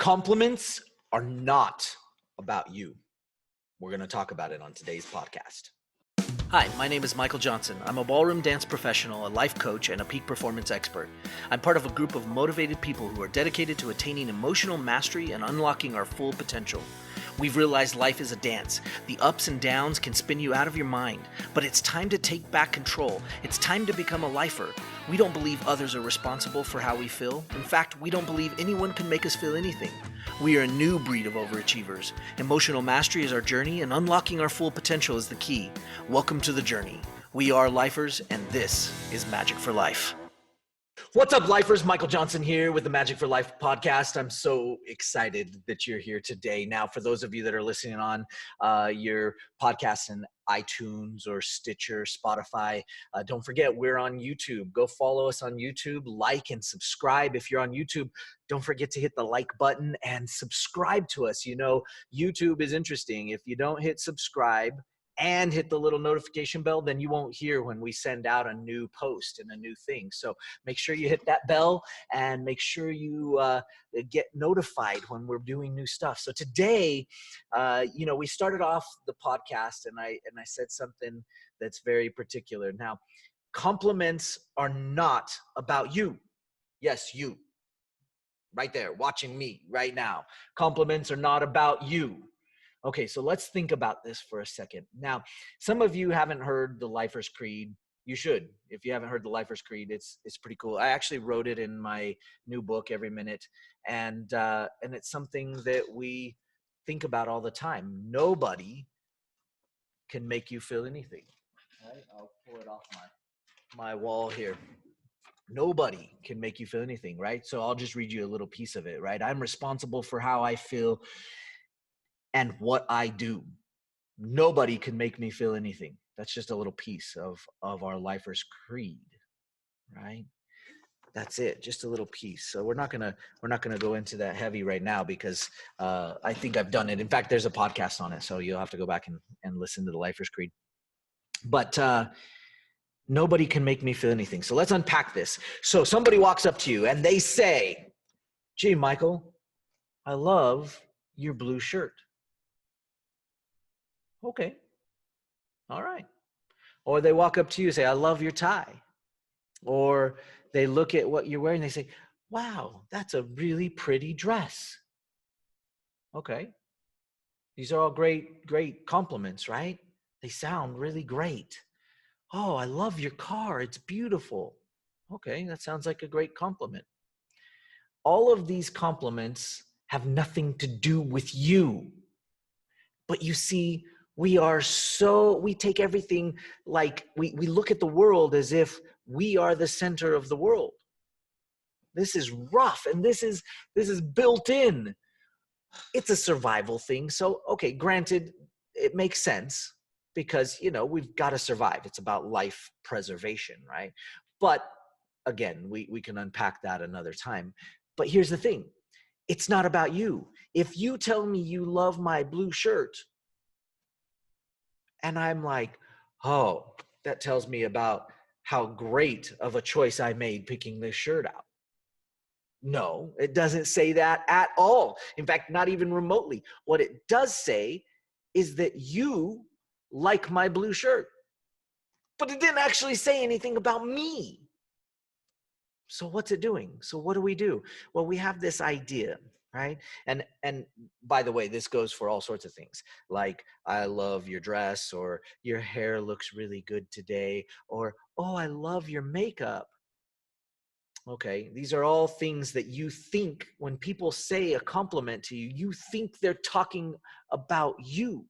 Compliments are not about you. We're going to talk about it on today's podcast. Hi, my name is Michael Johnson. I'm a ballroom dance professional, a life coach, and a peak performance expert. I'm part of a group of motivated people who are dedicated to attaining emotional mastery and unlocking our full potential. We've realized life is a dance. The ups and downs can spin you out of your mind, but it's time to take back control. It's time to become a lifer. We don't believe others are responsible for how we feel. In fact, we don't believe anyone can make us feel anything. We are a new breed of overachievers. Emotional mastery is our journey, and unlocking our full potential is the key. Welcome to the journey. We are lifers, and this is Magic for Life. What's up, lifers? Michael Johnson here with the Magic for Life podcast. I'm so excited that you're here today. Now, for those of you that are listening on your podcasts in iTunes or Stitcher, Spotify, don't forget we're on YouTube. Go follow us on YouTube, like and subscribe. If you're on YouTube, don't forget to hit the like button and subscribe to us. You know, YouTube is interesting. If you don't hit subscribe and hit the little notification bell, then you won't hear when we send out a new post and a new thing. So make sure you hit that bell and make sure you get notified when we're doing new stuff. So today, we started off the podcast and I said something that's very particular. Now, compliments are not about you. Yes, you. Right there, watching me right now. Compliments are not about you. Okay, so let's think about this for a second. Now, some of you haven't heard the Lifer's Creed. You should. If you haven't heard the Lifer's Creed, it's pretty cool. I actually wrote it in my new book, Every Minute, and it's something that we think about all the time. Nobody can make you feel anything. All right, I'll pull it off my wall here. Nobody can make you feel anything, right? So I'll just read you a little piece of it, right? I'm responsible for how I feel and what I do. Nobody can make me feel anything. That's just a little piece of our Lifer's Creed, right? That's it, just a little piece. So we're not gonna go into that heavy right now because I think I've done it. In fact, there's a podcast on it, so you'll have to go back and listen to the Lifer's Creed. But nobody can make me feel anything. So let's unpack this. So somebody walks up to you and they say, "Gee, Michael, I love your blue shirt." Okay. All right. Or they walk up to you and say, "I love your tie." Or they look at what you're wearing and they say, "Wow, that's a really pretty dress." Okay. These are all great compliments, right? They sound really great. "Oh, I love your car. It's beautiful." Okay, that sounds like a great compliment. All of these compliments have nothing to do with you. But you see, we take everything like we look at the world as if we are the center of the world. This is rough, and this is built in. It's a survival thing. So, okay, granted, it makes sense because, we've got to survive. It's about life preservation, right? But again, we can unpack that another time. But here's the thing. It's not about you. If you tell me you love my blue shirt, and I'm like, "Oh, that tells me about how great of a choice I made picking this shirt out." No, it doesn't say that at all. In fact, not even remotely. What it does say is that you like my blue shirt. But it didn't actually say anything about me. So what's it doing? So what do we do? Well, we have this idea, right? And by the way, this goes for all sorts of things. Like, "I love your dress," or "Your hair looks really good today," or "Oh, I love your makeup." Okay, these are all things that you think when people say a compliment to you, you think they're talking about you.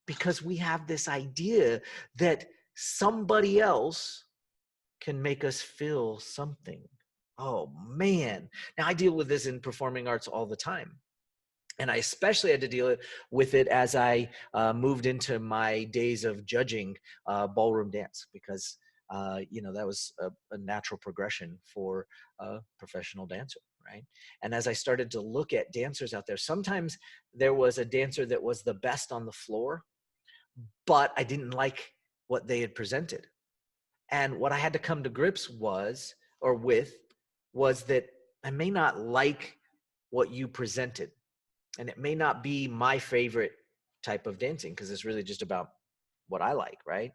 Because we have this idea that somebody else can make us feel something. Oh, man. Now, I deal with this in performing arts all the time. And I especially had to deal with it as I moved into my days of judging ballroom dance because, that was a natural progression for a professional dancer, right? And as I started to look at dancers out there, sometimes there was a dancer that was the best on the floor, but I didn't like what they had presented. And what I had to come to grips with was that I may not like what you presented. And it may not be my favorite type of dancing because it's really just about what I like, right?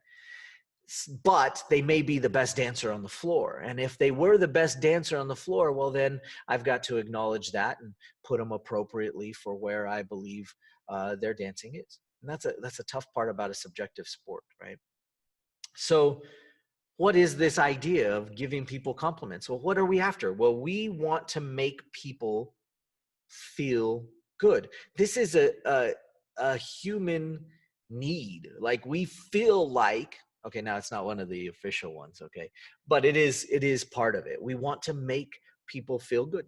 But they may be the best dancer on the floor. And if they were the best dancer on the floor, well, then I've got to acknowledge that and put them appropriately for where I believe their dancing is. And that's a tough part about a subjective sport, right? So what is this idea of giving people compliments? Well, what are we after? Well, we want to make people feel good. This is a human need. Like we feel like, okay, now it's not one of the official ones, okay, but it is part of it. We want to make people feel good.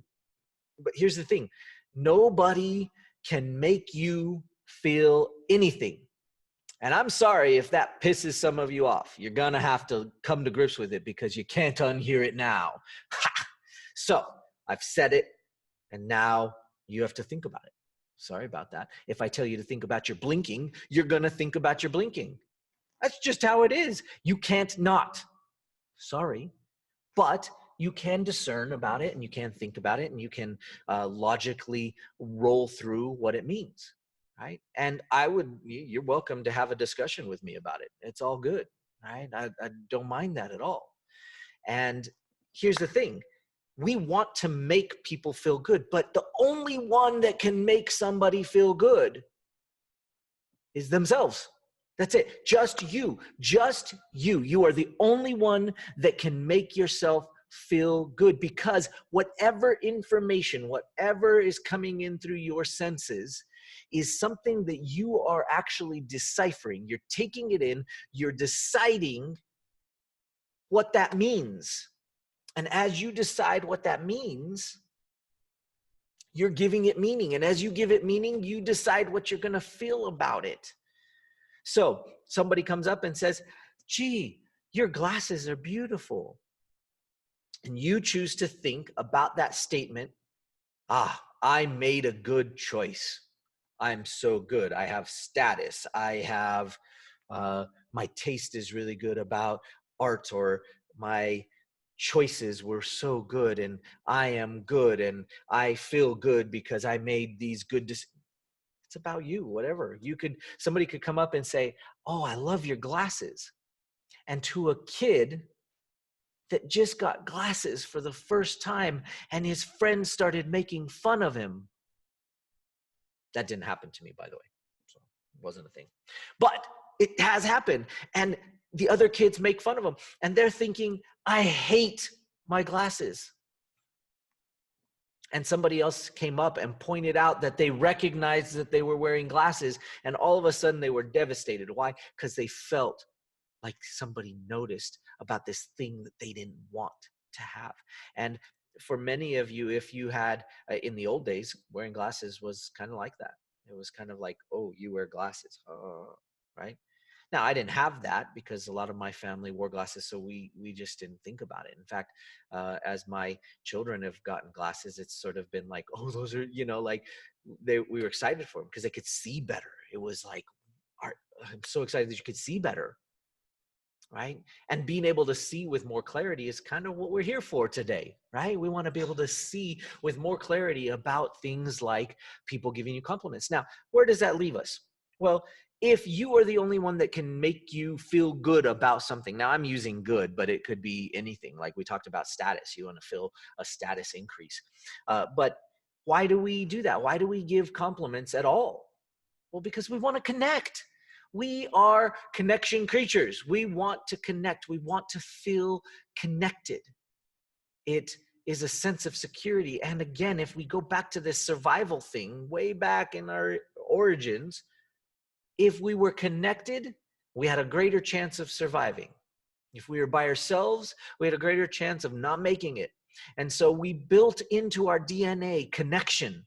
But here's the thing, nobody can make you feel anything. And I'm sorry if that pisses some of you off. You're going to have to come to grips with it because you can't unhear it now. So I've said it, and now you have to think about it. Sorry about that. If I tell you to think about your blinking, you're going to think about your blinking. That's just how it is. You can't not. Sorry. But you can discern about it, and you can think about it, and you can logically roll through what it means. Right. And you're welcome to have a discussion with me about it. It's all good. Right. I don't mind that at all. And here's the thing, we want to make people feel good, but the only one that can make somebody feel good is themselves. That's it. Just you. Just you. You are the only one that can make yourself feel good, because whatever information, whatever is coming in through your senses is something that you are actually deciphering. You're taking it in, you're deciding what that means. And as you decide what that means, you're giving it meaning. And as you give it meaning, you decide what you're going to feel about it. So somebody comes up and says, gee, your glasses are beautiful. And you choose to think about that statement. I made a good choice. I'm so good. I have status. I have, my taste is really good about art, or my choices were so good, and I am good, and I feel good because I made these good decisions. It's about you, whatever. Somebody could come up and say, oh, I love your glasses. And to a kid that just got glasses for the first time and his friends started making fun of him. That didn't happen to me, by the way. So it wasn't a thing. But it has happened. And the other kids make fun of him. And they're thinking, I hate my glasses. And somebody else came up and pointed out that they recognized that they were wearing glasses. And all of a sudden they were devastated. Why? Because they felt like somebody noticed about this thing that they didn't want to have. And for many of you, if you had, in the old days, wearing glasses was kind of like that. It was kind of like, oh, you wear glasses, right? Now, I didn't have that because a lot of my family wore glasses, so we just didn't think about it. In fact, as my children have gotten glasses, it's sort of been like, oh, those are, like we were excited for them because they could see better. It was like, I'm so excited that you could see better. Right? And being able to see with more clarity is kind of what we're here for today, right? We want to be able to see with more clarity about things like people giving you compliments. Now, where does that leave us? Well, if you are the only one that can make you feel good about something, now I'm using good, but it could be anything. Like we talked about status. You want to feel a status increase. But why do we do that? Why do we give compliments at all? Well, because we want to connect. We are connection creatures. We want to connect. We want to feel connected. It is a sense of security. And again, if we go back to this survival thing way back in our origins, if we were connected, we had a greater chance of surviving. If we were by ourselves, we had a greater chance of not making it. And so we built into our DNA connection.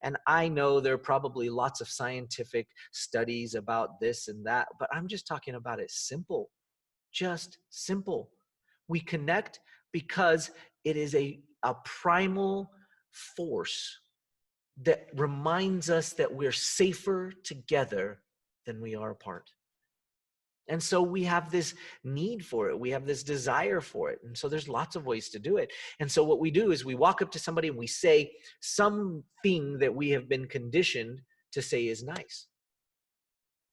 And I know there are probably lots of scientific studies about this and that, but I'm just talking about it simple, just simple. We connect because it is a primal force that reminds us that we're safer together than we are apart. And so we have this need for it. We have this desire for it. And so there's lots of ways to do it. And so what we do is we walk up to somebody and we say something that we have been conditioned to say is nice,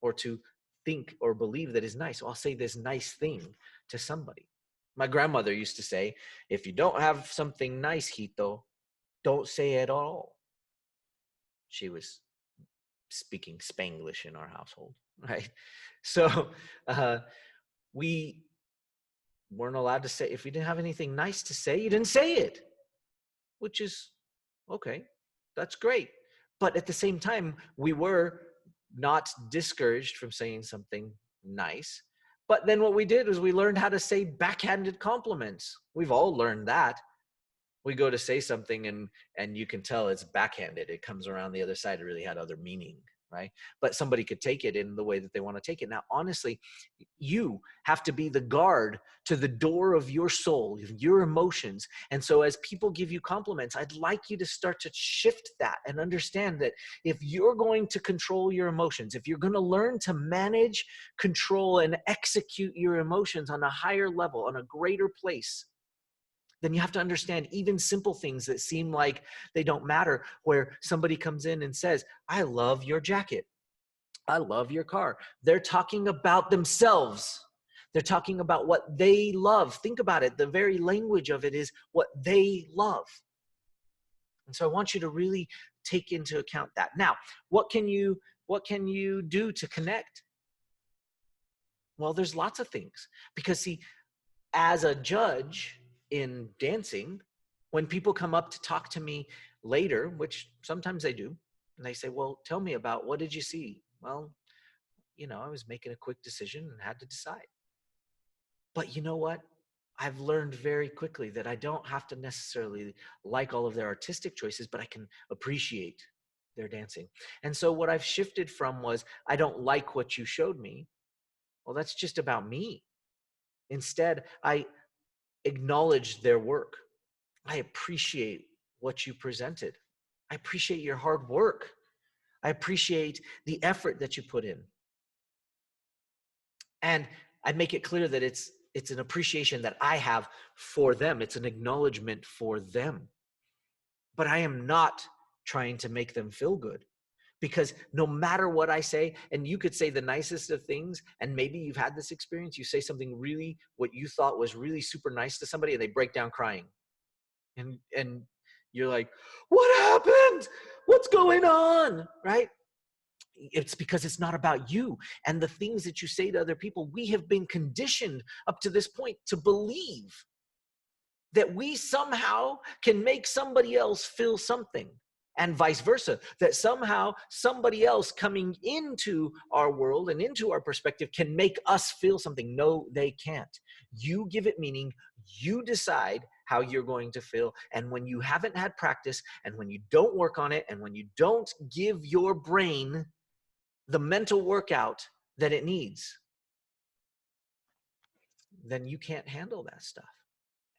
or to think or believe that is nice. So I'll say this nice thing to somebody. My grandmother used to say, if you don't have something nice, Hito, don't say it at all. She was speaking Spanglish in our household, right? So we weren't allowed to say, if we didn't have anything nice to say, you didn't say it, which is okay. That's great. But at the same time, we were not discouraged from saying something nice. But then what we did was we learned how to say backhanded compliments. We've all learned that. We go to say something and you can tell it's backhanded. It comes around the other side. It really had other meaning, right? But somebody could take it in the way that they want to take it. Now, honestly, you have to be the guard to the door of your soul, your emotions. And so as people give you compliments, I'd like you to start to shift that and understand that if you're going to control your emotions, if you're going to learn to manage, control, and execute your emotions on a higher level, on a greater place, then you have to understand even simple things that seem like they don't matter, where somebody comes in and says, I love your jacket. I love your car. They're talking about themselves. They're talking about what they love. Think about it. The very language of it is what they love. And so I want you to really take into account that. Now, what can you do to connect? Well, there's lots of things. Because see, as a judge in dancing, when people come up to talk to me later, which sometimes they do, and they say, well, tell me about, what did you see? Well, I was making a quick decision and had to decide. But you know what? I've learned very quickly that I don't have to necessarily like all of their artistic choices, but I can appreciate their dancing. And so what I've shifted from was, I don't like what you showed me. Well, that's just about me. Instead, I acknowledge their work. I appreciate what you presented. I appreciate your hard work. I appreciate the effort that you put in. And I make it clear that it's an appreciation that I have for them. It's an acknowledgement for them. But I am not trying to make them feel good. Because no matter what I say, and you could say the nicest of things, and maybe you've had this experience, you say something really, what you thought was really super nice to somebody, and they break down crying. And you're like, what happened? What's going on? Right? It's because it's not about you and the things that you say to other people. We have been conditioned up to this point to believe that we somehow can make somebody else feel something, and vice versa, that somehow somebody else coming into our world and into our perspective can make us feel something. No, they can't. You give it meaning. You decide how you're going to feel. And when you haven't had practice, and when you don't work on it, and when you don't give your brain the mental workout that it needs, then you can't handle that stuff.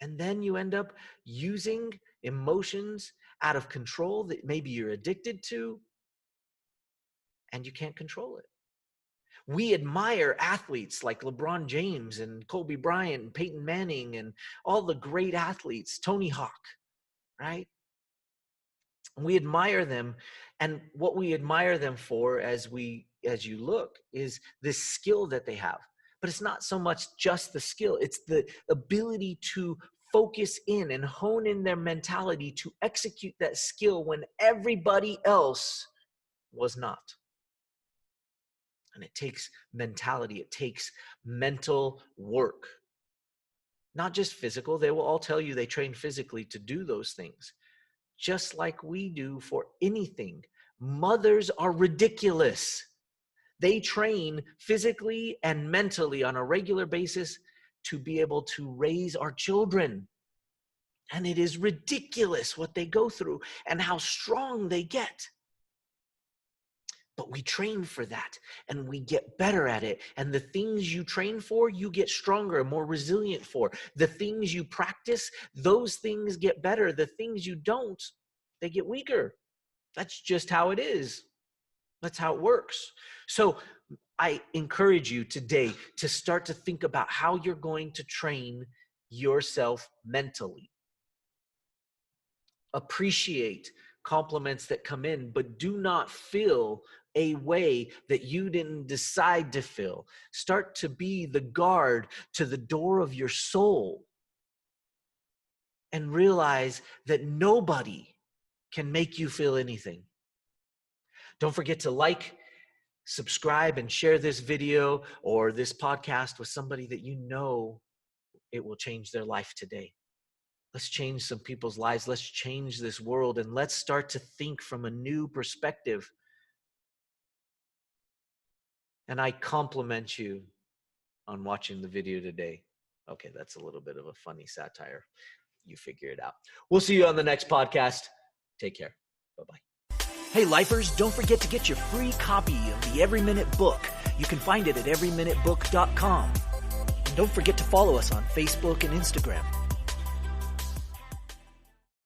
And then you end up using emotions out of control that maybe you're addicted to, and you can't control it. We admire athletes like LeBron James and Kobe Bryant and Peyton Manning and all the great athletes, Tony Hawk, right? We admire them, and what we admire them for as you look is this skill that they have. But it's not so much just the skill, it's the ability to focus in and hone in their mentality to execute that skill when everybody else was not. And it takes mentality, it takes mental work. Not just physical. They will all tell you they train physically to do those things, just like we do for anything. Mothers are ridiculous. They train physically and mentally on a regular basis to be able to raise our children. And it is ridiculous what they go through and how strong they get. But we train for that and we get better at it. And the things you train for, you get stronger and more resilient for. The things you practice, those things get better. The things you don't, they get weaker. That's just how it is. That's how it works. So I encourage you today to start to think about how you're going to train yourself mentally. Appreciate compliments that come in, but do not feel a way that you didn't decide to feel. Start to be the guard to the door of your soul and realize that nobody can make you feel anything. Don't forget to like, subscribe, and share this video or this podcast with somebody that you know it will change their life today. Let's change some people's lives. Let's change this world, and let's start to think from a new perspective. And I compliment you on watching the video today. Okay, that's a little bit of a funny satire. You figure it out. We'll see you on the next podcast. Take care. Bye-bye. Hey, lifers, don't forget to get your free copy of the Every Minute book. You can find it at everyminutebook.com. And don't forget to follow us on Facebook and Instagram.